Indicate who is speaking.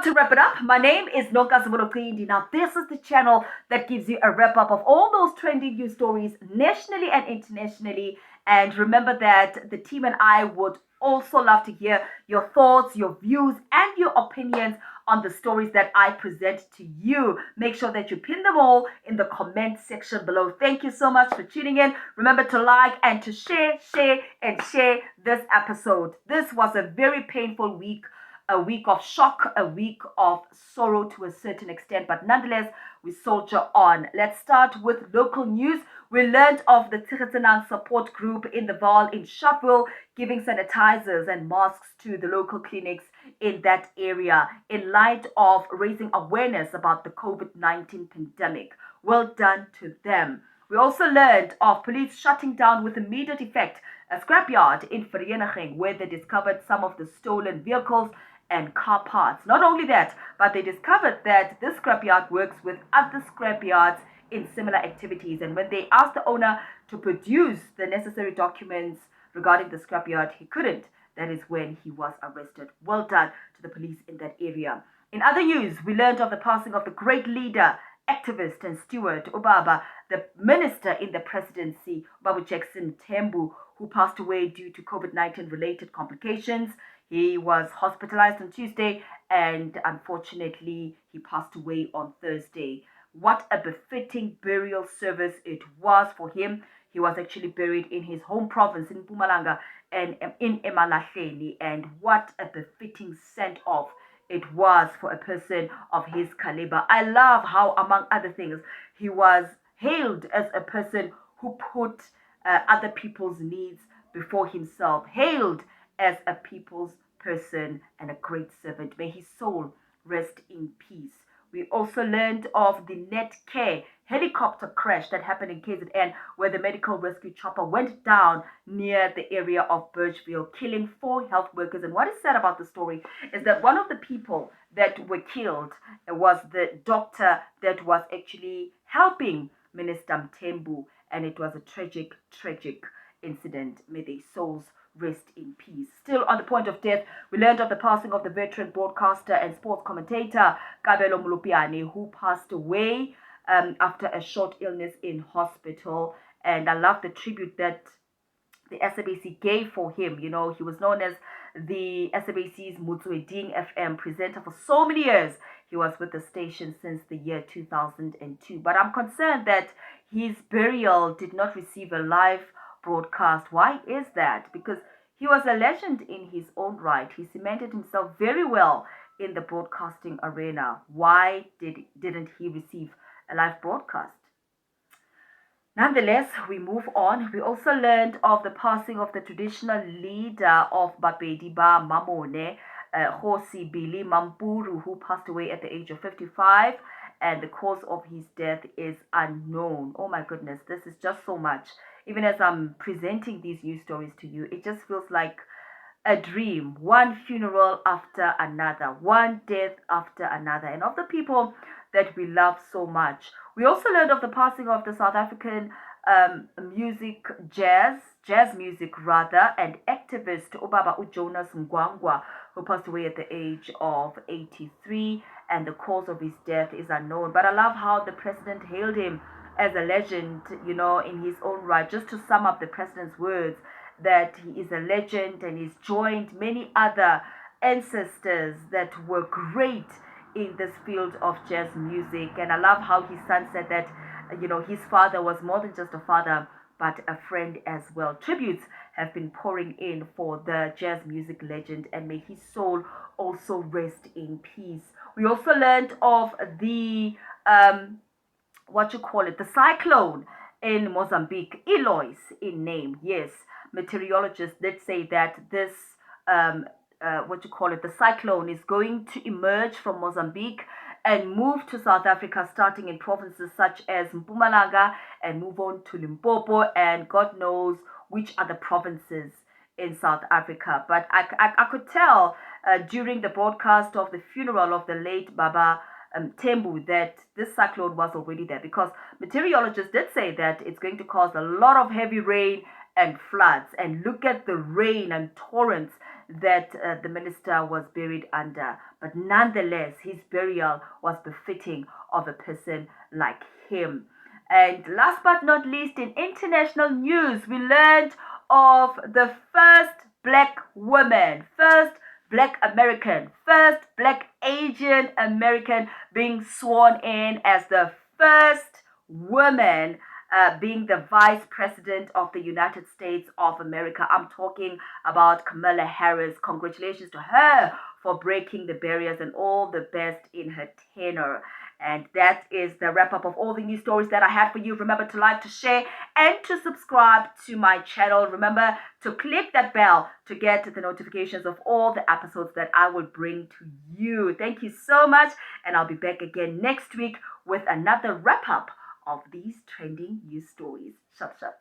Speaker 1: to wrap it up, my name is Nonkazimulo Kindi. Now, this is the channel that gives you a wrap up of all those trending news stories nationally and internationally. And remember that the team and I would also love to hear your thoughts, your views, and your opinions on the stories that I present to you. Make sure that you pin them all in the comment section below. Thank you so much for tuning in. Remember to like and to share this episode. This was a very painful week. A week of shock, a week of sorrow to a certain extent, but nonetheless, we soldier on. Let's start with local news. We learned of the Tirhetsenang support group in the Vaal in Sharpeville giving sanitizers and masks to the local clinics in that area in light of raising awareness about the COVID-19 pandemic. Well done to them. We also learned of police shutting down with immediate effect a scrapyard in Vereeniging where they discovered some of the stolen vehicles and car parts. Not only that, but they discovered that this scrapyard works with other scrapyards in similar activities. And when they asked the owner to produce the necessary documents regarding the scrapyard, he couldn't. That is when he was arrested. Well done to the police in that area. In other news, we learned of the passing of the great leader, activist and steward Ubaba, the minister in the presidency, Babu Jackson Tembu, who passed away due to COVID-19 related complications. He was hospitalized on Tuesday and unfortunately he passed away on Thursday. What a befitting burial service it was for him. He was actually buried in his home province in Mpumalanga and in Emalahleni, and what a befitting send-off it was for a person of his caliber. I love how, among other things, he was hailed as a person who put other people's needs before himself, hailed as a people's person and a great servant. May his soul rest in peace. We also learned of the Netcare helicopter crash that happened in KZN, where the medical rescue chopper went down near the area of Birchville, killing 4 health workers. And what is sad about the story is that one of the people that were killed was the doctor that was actually helping Minister Mthembu, and it was a tragic incident. May their souls rest in peace. Still on the point of death, we learned of the passing of the veteran broadcaster and sports commentator Kabelo Mulupiane, who passed away after a short illness in hospital. And I love the tribute that the SABC gave for him. You know, he was known as the SABC's Motsweding FM presenter for so many years. He was with the station since the year 2002. But I'm concerned that his burial did not receive a live broadcast. Why is that? Because he was a legend in his own right. He cemented himself very well in the broadcasting arena. Why didn't he receive a live broadcast? Nonetheless, we move on. We also learned of the passing of the traditional leader of Bapedi Ba Mamone, Kgosi Billy Mampuru, who passed away at the age of 55, and the cause of his death is unknown. Oh my goodness, this is just so much. Even as I'm presenting these news stories to you, it just feels like a dream. One funeral after another, one death after another, and of the people that we love so much. We also learned of the passing of the South African jazz music rather, and activist Ubaba Jonas Mgwangwa, who passed away at the age of 83, and the cause of his death is unknown. But I love how the president hailed him as a legend, you know, in his own right. Just to sum up the president's words, that he is a legend and he's joined many other ancestors that were great in this field of jazz music. And I love how his son said that, you know, his father was more than just a father, but a friend as well. Tributes have been pouring in for the jazz music legend, and may his soul also rest in peace. We also learned of the the cyclone in Mozambique, Eloise in name. Yes, meteorologists did say that this the cyclone is going to emerge from Mozambique and move to South Africa, starting in provinces such as Mpumalanga and move on to Limpopo and God knows which other provinces in South Africa. But I could tell during the broadcast of the funeral of the late Baba Tembu that this cyclone was already there, because meteorologists did say that it's going to cause a lot of heavy rain and floods. And look at the rain and torrents that the minister was buried under. but nonetheless, his burial was befitting of a person like him. And last but not least, in international news, we learned of the first black woman, first black American, first black Asian American being sworn in as the first woman being the vice president of the United States of America. I'm talking about Kamala Harris. Congratulations to her for breaking the barriers, and all the best in her tenure. And that is the wrap up of all the news stories that I had for you. Remember to like, to share, and to subscribe to my channel. Remember to click that bell to get the notifications of all the episodes that I will bring to you. Thank you so much, and I'll be back again next week with another wrap up of these trending news stories. Shut up.